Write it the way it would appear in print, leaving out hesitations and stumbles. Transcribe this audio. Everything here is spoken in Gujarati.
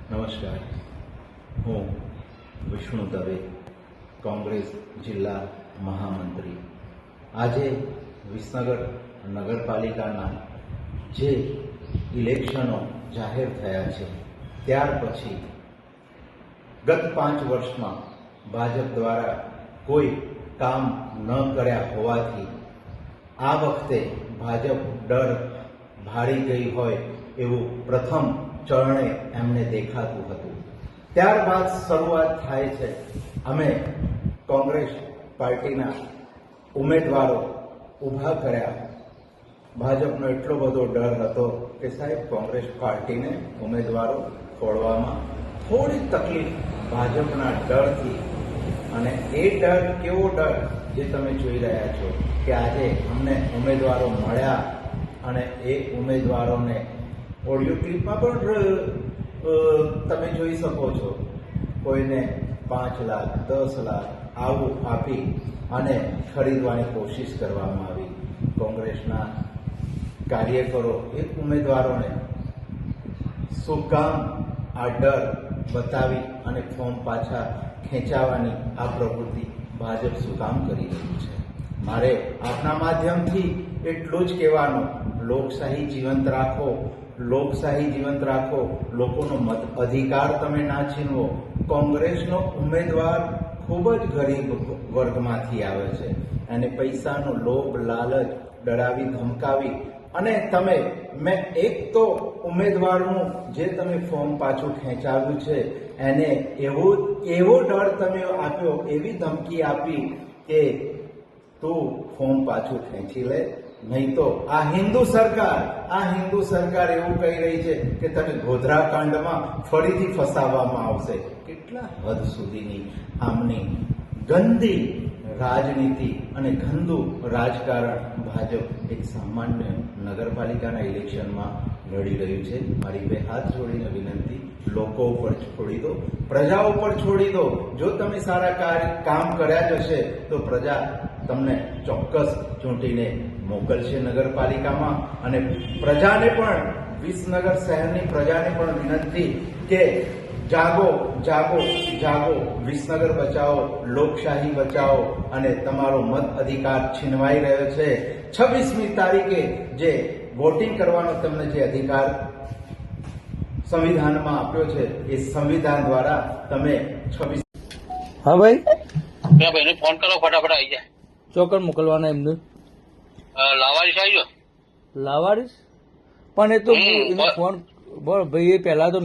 નમસ્કાર, હું વિષ્ણુ દવે, કોંગ્રેસ જિલ્લા મહામંત્રી. આજે વિસનગર નગરપાલિકાના જે ઇલેક્શનો જાહેર થયા છે ત્યાર પછી ગત 5 વર્ષમાં ભાજપ દ્વારા કોઈ કામ ન કર્યા હોવાથી આ વખતે ભાજપ ડર ભાળી ગઈ હોય એવું પ્રથમ ચરણે એમને દેખાતું હતું. ત્યારબાદ શરૂઆત થાય છે. અમે કોંગ્રેસ પાર્ટીના ઉમેદવારો ઊભા કર્યા. ભાજપનો એટલો બધો ડર હતો કે સાહેબ કોંગ્રેસ પાર્ટીને ઉમેદવારો ખોળવામાં થોડી તકલીફ ભાજપના ડરથી, અને એ ડર કેવો ડર જે તમે જોઈ રહ્યા છો કે આજે અમને ઉમેદવારો મળ્યા અને એ ઉમેદવારોને ઓડિયો ક્લિપમાં પણ તમે જોઈ શકો છો. કોઈને 5 લાખ 10 લાખ આવું આપી અને ખરીદવાની કોશિશ કરવામાં આવી. કોંગ્રેસના કાર્યકરો એ ઉમેદવારોને શું કામ આ ડર બતાવી અને ફોર્મ પાછા ખેંચાવાની આ પ્રવૃત્તિ ભાજપ શું કામ કરી રહ્યું છે? મારે આપના માધ્યમથી એટલું જ કહેવાનું, લોકશાહી જીવંત રાખો, લોકશાહી જીવંત રાખો. લોકોનો મત અધિકાર તમે ના છીનવો. કોંગ્રેસનો ઉમેદવાર ખૂબ જ ગરીબ વર્ગમાંથી આવે છે અને પૈસાનો લોભ લાલચ ડરાવી ધમકાવી અને મેં એક તો ઉમેદવારનું જે તમે ફોર્મ પાછું ખેંચાવ્યું છે એને એવો ડર તમે આપ્યો, એવી ધમકી આપી કે તું ફોર્મ પાછું ખેંચી લે, નહીં તો આ હિન્દુ સરકાર એવું કહી રહી છે કે તને ગોધરા કાંડમાં ફરીથી ફસાવવામાં આવશે. કેટલા હદ સુધીની આમની ગંદી રાજનીતિ અને ગંદુ રાજકારણ ભાજપ એક સામાન્ય નગરપાલિકાના ઇલેક્શનમાં લડી રહ્યું છે. મારી 2 હાથ જોડીને વિનંતી, લોકો ઉપર છોડી દો, પ્રજા ઉપર છોડી દો. જો તમે સારા કામ કર્યા જ હશે તો પ્રજા તમને ચોક્કસ ચૂંટીને મોકલશે નગરપાલિકામાં. અને પ્રજાને પણ, વિસનગર શહેરની પ્રજાને પણ વિનંતી કે જાગો જાગો જાગો, વિસનગર બચાવો, લોકશાહી બચાવો. અને તમારો મત અધિકાર છીનવાઈ રહ્યો છે. 26મી તારીખે જે વોટિંગ કરવાનો તમને જે અધિકાર સંવિધાનમાં આપ્યો છે એ સંવિધાન દ્વારા તમે 26. હા ભાઈ, ભાઈને ફોન કરો, ફટાફટ આવી જાય. ચોકડ મોકલવાના એમને લાવારીસ આવી જાઓ. લાવારીસ પણ એ તો એને ફોન બોલ ભાઈ, એ પહેલા તો